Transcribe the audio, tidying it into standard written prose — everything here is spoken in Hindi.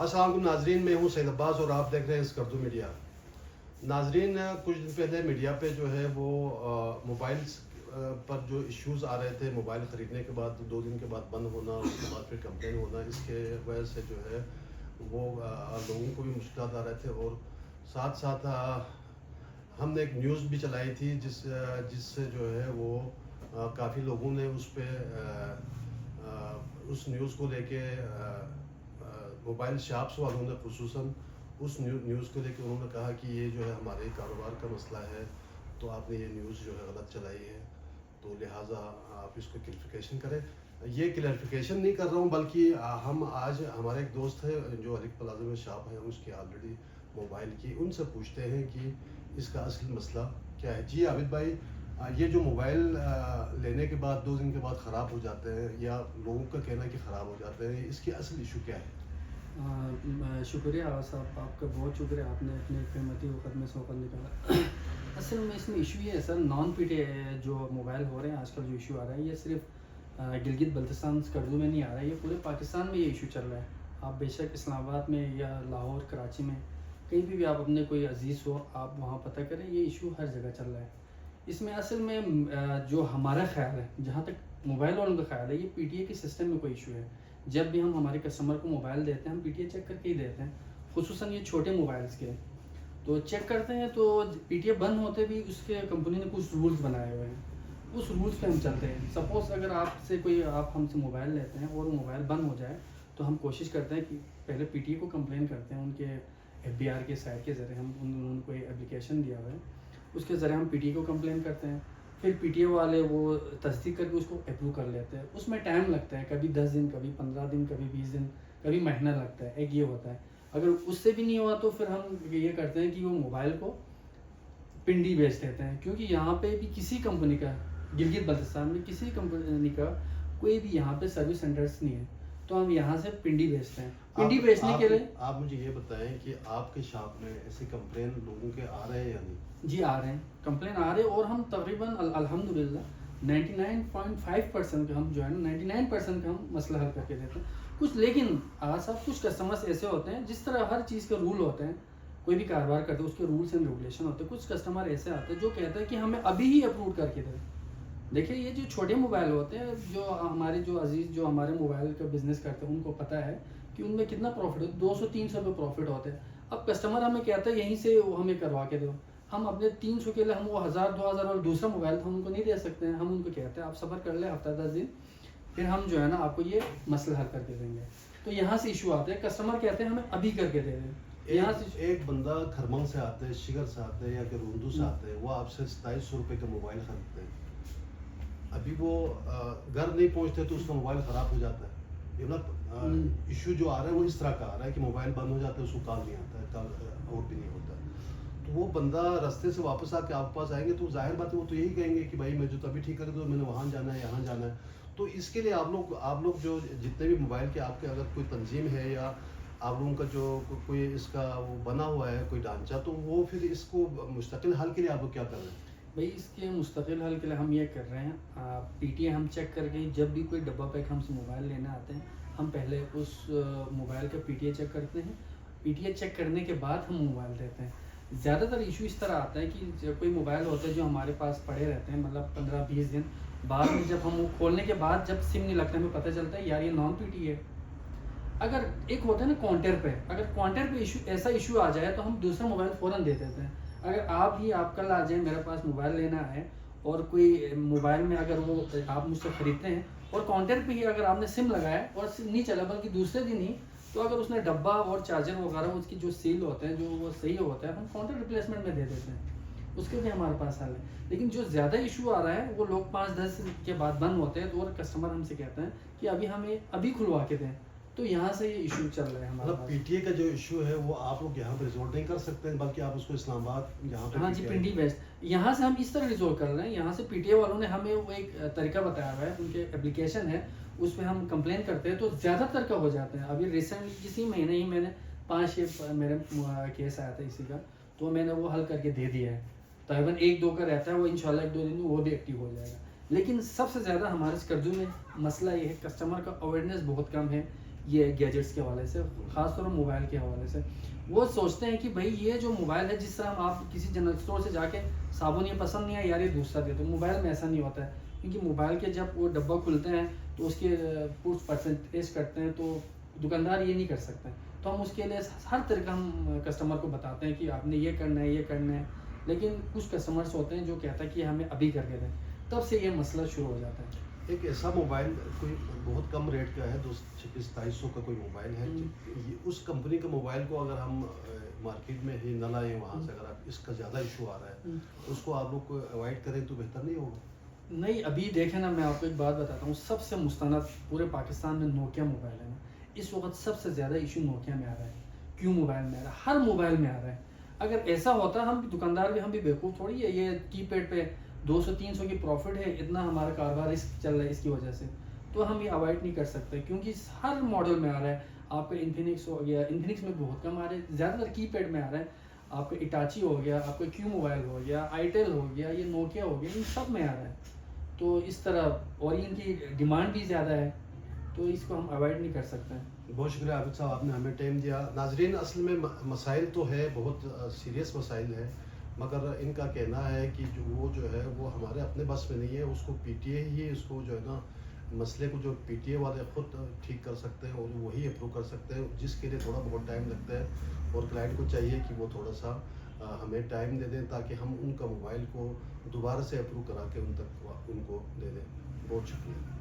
अस्सलाम वालेकुम नाजरीन, मैं हूँ सैयद अब्बास और आप देख रहे हैं स्कर्दू मीडिया। नाजरीन, कुछ दिन पहले मीडिया पे जो है वो मोबाइल पर जो इश्यूज़ आ रहे थे, मोबाइल ख़रीदने के बाद 2 दिन के बाद बंद होना, उसके बाद फिर कंप्लेन होना, इसके वजह से जो है वो लोगों को भी मुश्किल आ रहे थे। और साथ साथ हमने एक न्यूज़ भी चलाई थी जिससे जो है वो काफ़ी लोगों ने उस न्यूज़ को लेके मोबाइल शॉप्स वालों ने खुसूसन उस न्यूज़ को लेकर उन्होंने कहा कि ये जो है हमारे कारोबार का मसला है, तो आपने ये न्यूज़ जो है गलत चलाई है, तो लिहाजा आप इसको क्लैरिफिकेशन करें। ये क्लैरिफिकेशन नहीं कर रहा हूँ, बल्कि हम आज हमारे एक दोस्त है जो अलिक प्लाजा में शॉप है उसकी ऑलरेडी मोबाइल की, उनसे पूछते हैं कि इसका असली मसला क्या है। जी आबिद भाई, ये जो मोबाइल लेने के बाद 2 दिन के बाद ख़राब हो जाते हैं या लोगों का कहना है कि ख़राब हो जाते हैं, इसकी असल इशू क्या है? शुक्रिया आवाज़ साहब, आपका बहुत शुक्रिया, आपने अपने कीमती वक़्त में से वक़्त निकाला। असल में इसमें इशू ये है सर, नॉन पीटे जो मोबाइल हो रहे हैं आजकल, जो इशू आ रहा है ये सिर्फ गिलगित बल्तिस्तान स्कर्दू में नहीं आ रहा है, ये पूरे पाकिस्तान में ये इशू चल रहा है। आप बेशक इस्लामाबाद में या लाहौर, कराची में, कहीं भी आप अपने कोई अजीज़ हो, आप वहाँ पता करें, ये इशू हर जगह चल रहा है। इसमें असल में जो हमारा ख्याल है, जहाँ तक मोबाइल वालों का ख्याल है, ये पीटीए के सिस्टम में कोई इशू है। जब भी हम हमारे कस्टमर को मोबाइल देते हैं, हम पीटीए चेक करके ही देते हैं, खुसूसन ये छोटे मोबाइल्स के। तो चेक करते हैं तो पीटीए बंद होते भी उसके कंपनी ने कुछ रूल्स बनाए हुए हैं, उस रूल्स पे हम चलते हैं। सपोज़ अगर आप हमसे मोबाइल लेते हैं और मोबाइल बंद हो जाए, तो हम कोशिश करते हैं कि पहले पीटीए को कंप्लेन करते हैं, उनके एफबीआर के साइट के ज़रिए हम उन्होंने कोई एप्लीकेशन दिया हुआ है, उसके ज़रिए हम पीटीए को कंप्लेन करते हैं। फिर पीटीए वाले वो तस्दीक करके उसको अप्रूव कर लेते हैं। उसमें टाइम लगता है, कभी 10 दिन, कभी 15 दिन, कभी 20 दिन, कभी महीना लगता है, एक ये होता है। अगर उससे भी नहीं हुआ तो फिर हम ये करते हैं कि वो मोबाइल को पिंडी बेच देते हैं, क्योंकि यहाँ पे भी किसी कंपनी का, गिलगित बल्तिस्तान में किसी कंपनी का कोई भी यहाँ पे सर्विस सेंटर्स नहीं है, तो हम यहाँ से पिंडी बेचते हैं। पिंडी बेचने के लिए आप मुझे ये बताएं कि आपके शॉप में ऐसे कंप्लेन लोगों के आ रहे हैं या नहीं? जी आ रहे हैं, कंप्लेन आ रहे हैं, और हम तकरीबन अल्हम्दुलिल्लाह 99.5% का हम जो है ना 99% का हम मसला हल करके देते हैं। कुछ लेकिन आज साहब कुछ कस्टमर्स ऐसे होते हैं, जिस तरह हर चीज़ के रूल होते हैं, कोई भी कारोबार करते हैं उसके रूल्स एंड रेगुलेशन होते हैं। कुछ कस्टमर ऐसे आते हैं जो कहते हैं कि हमें अभी ही अप्रूव करके दें। देखिए, ये जो छोटे मोबाइल होते हैं, जो हमारे जो अजीज़ जो हमारे मोबाइल का बिज़नेस करते हैं, उनको पता है कि उनमें कितना प्रॉफिट होता है, 200-300 रुपये प्रॉफिट होते हैं। अब कस्टमर हमें कहता है यहीं से वो हमें करवा के दो, हम अपने 300 के लिए हम वो 1000-2000 और दूसरा मोबाइल तो हम उनको नहीं दे सकते हैं। हम उनको कहते हैं आप सफ़र कर ले हफ्ता 10 दिन, फिर हम जो है ना आपको ये मसला हल करके देंगे। तो यहाँ से इशू आते हैं, कस्टमर कहते हैं हमें अभी करके दे दें। यहाँ से एक बंदा खरमंग से आते हैं, शिगर से आते हैं या रुंदू से आते हैं, वो आपसे 2700 रुपये का मोबाइल खरीदते हैं। अभी वो घर नहीं पहुंचते तो उसका मोबाइल ख़राब हो जाता है। ये मतलब इशू जो आ रहा है वो इस तरह का आ रहा है कि मोबाइल बंद हो जाता है, उसको कॉल नहीं आता है, कॉल आउट भी नहीं होता है। तो वो बंदा रास्ते से वापस आके आपके पास आएंगे तो जाहिर बात है वो तो यही कहेंगे कि भाई मैं जो तभी ठीक कर दो, मैंने वहाँ जाना है, यहाँ जाना है। तो इसके लिए आप लोग जो जितने भी मोबाइल के आपके अगर कोई तंजीम है या आप लोगों का जो कोई इसका वो बना हुआ है कोई ढांचा, तो वो फिर इसको मुस्तकिल हल के लिए आप लोग क्या कर रहे हैं? भाई, इसके मुस्तकिल हल के लिए हम ये कर रहे हैं, पीटीए हम चेक करके जब भी कोई डब्बा पैक हमसे मोबाइल लेने आते हैं, हम पहले उस मोबाइल का पीटीए चेक करते हैं। पीटीए चेक करने के बाद हम मोबाइल देते हैं। ज़्यादातर इशू इस तरह आता है कि जब कोई मोबाइल होते हैं जो हमारे पास पड़े रहते हैं, मतलब 15-20 दिन बाद में, जब हम वो खोलने के बाद जब सिम नहीं लगता, हमें पता चलता है यार ये नॉन पीटीए है। अगर एक होता है ना काउंटर पे, अगर काउंटर पे ऐसा इशू आ जाए तो हम दूसरा मोबाइल फ़ौरन दे देते हैं। अगर आप कल आ जाए मेरे पास मोबाइल लेना है, और कोई मोबाइल में अगर वो आप मुझसे ख़रीदते हैं और काउंटर पे ही अगर आपने सिम लगाया और सिम नहीं चला बल्कि दूसरे दिन ही, तो अगर उसने डब्बा और चार्जर वगैरह उसकी जो सील होते हैं, जो वो सही होता है, हम काउंटर रिप्लेसमेंट में दे देते हैं। उसके भी हमारे पास हल है। लेकिन जो ज़्यादा इशू आ रहा है वो लोग 5-10 के बाद बंद होते हैं, तो और कस्टमर हमसे कहते हैं कि अभी हमें अभी खुलवा के दें। तो यहाँ से ये इशू चल रहा है हमारे मतलब पास। पीटीए का जो इशू है वो आप लोग यहाँ पे रिजोल्व नहीं कर सकते हैं, बल्कि आप उसको इस्लामाबाद यहाँ पे हाँ जी, पिंडी बेस्ट यहाँ से हम इस तरह रिजोल्व कर रहे हैं। यहाँ से पीटीए वालों ने हमें वो एक तरीका बताया हुआ है, उनके एप्लीकेशन है, उस पर हम कंप्लेन करते हैं तो ज़्यादातर का हो जाते हैं। अभी रिसेंटली इसी महीने ही मैंने 5-6 मेरे केस आया था इसी का, तो मैंने वो हल करके दे दिया है। तकरीबन 1-2 का रहता है वो, इंशाल्लाह 1-2 दिन में वो भी एक्टिव हो जाएगा। लेकिन सबसे ज़्यादा हमारे स्कर्दू में मसला ये है, कस्टमर का अवेयरनेस बहुत कम है। ये गैजेट्स के हवाले से, ख़ासतौर पर मोबाइल के हवाले से। वो सोचते हैं कि भाई ये जो मोबाइल है, जिस तरह हम आप किसी जनरल स्टोर से जाके साबुन ये पसंद नहीं है यार ये दूसरा दे दो, मोबाइल में ऐसा नहीं होता है। क्योंकि मोबाइल के जब वो डब्बा खुलते हैं तो उसके कुछ परसेंटेज करते हैं, तो दुकानदार ये नहीं कर सकते हैं। तो हम उसके लिए हर तरह का हम कस्टमर को बताते हैं कि आपने ये करना है, ये करना है। लेकिन कुछ कस्टमर्स होते हैं जो कहता है कि हमें अभी करके दें, तब से ये मसला शुरू हो जाता है। एक ऐसा मोबाइल कोई बहुत कम रेट का है, 226-2,200 का कोई मोबाइल है, उस कंपनी का मोबाइल को अगर हम मार्केट में ही न लाएं वहाँ से, अगर आप इसका ज़्यादा इशू आ रहा है तो उसको आप लोग को अवॉइड करें तो बेहतर नहीं होगा? नहीं, अभी देखें ना, मैं आपको एक बात बताता हूँ, सबसे मुस्तनद पूरे पाकिस्तान में नोकिया मोबाइल है ना। इस वक्त सबसे ज़्यादा इशू नोकिया में आ रहा है। क्यों मोबाइल में आ रहा है? हर मोबाइल में आ रहा है। अगर ऐसा होता, हम दुकानदार भी, हम भी बेवकूफ़ थोड़ी है। ये कीपैड पे 200-300 की प्रॉफिट है, इतना हमारा कारोबार इस चल रहा है इसकी वजह से, तो हम ये अवॉइड नहीं कर सकते। क्योंकि हर मॉडल में आ रहा है। आपका इन्फिनिक्स हो गया, इन्फिनिक्स में बहुत कम आ रहा है, ज़्यादातर कीपैड में आ रहा है। आपका इटाची हो गया, आपका क्यू मोबाइल हो गया, आईटेल हो गया, ये नोकिया हो गया, इन सब में आ रहा है। तो इस तरह, और इनकी डिमांड भी ज़्यादा है, तो इसको हम अवॉइड नहीं कर सकते हैं। बहुत शुक्रिया आबिद साहब, आपने हमें टाइम दिया। नाजरीन, असल में मसाइल तो है, बहुत सीरियस मसाइल है, मगर इनका कहना है कि जो है वो हमारे अपने बस में नहीं है। उसको पीटीए ही इसको जो है ना, मसले को जो पीटीए वाले ख़ुद ठीक कर सकते हैं और वही अप्रूव कर सकते हैं, जिसके लिए थोड़ा बहुत टाइम लगता है। और क्लाइंट को चाहिए कि वो थोड़ा सा हमें टाइम दे दें ताकि हम उनका मोबाइल को दोबारा से अप्रूव करा के उन तक उनको दे दें। बहुत शुक्रिया।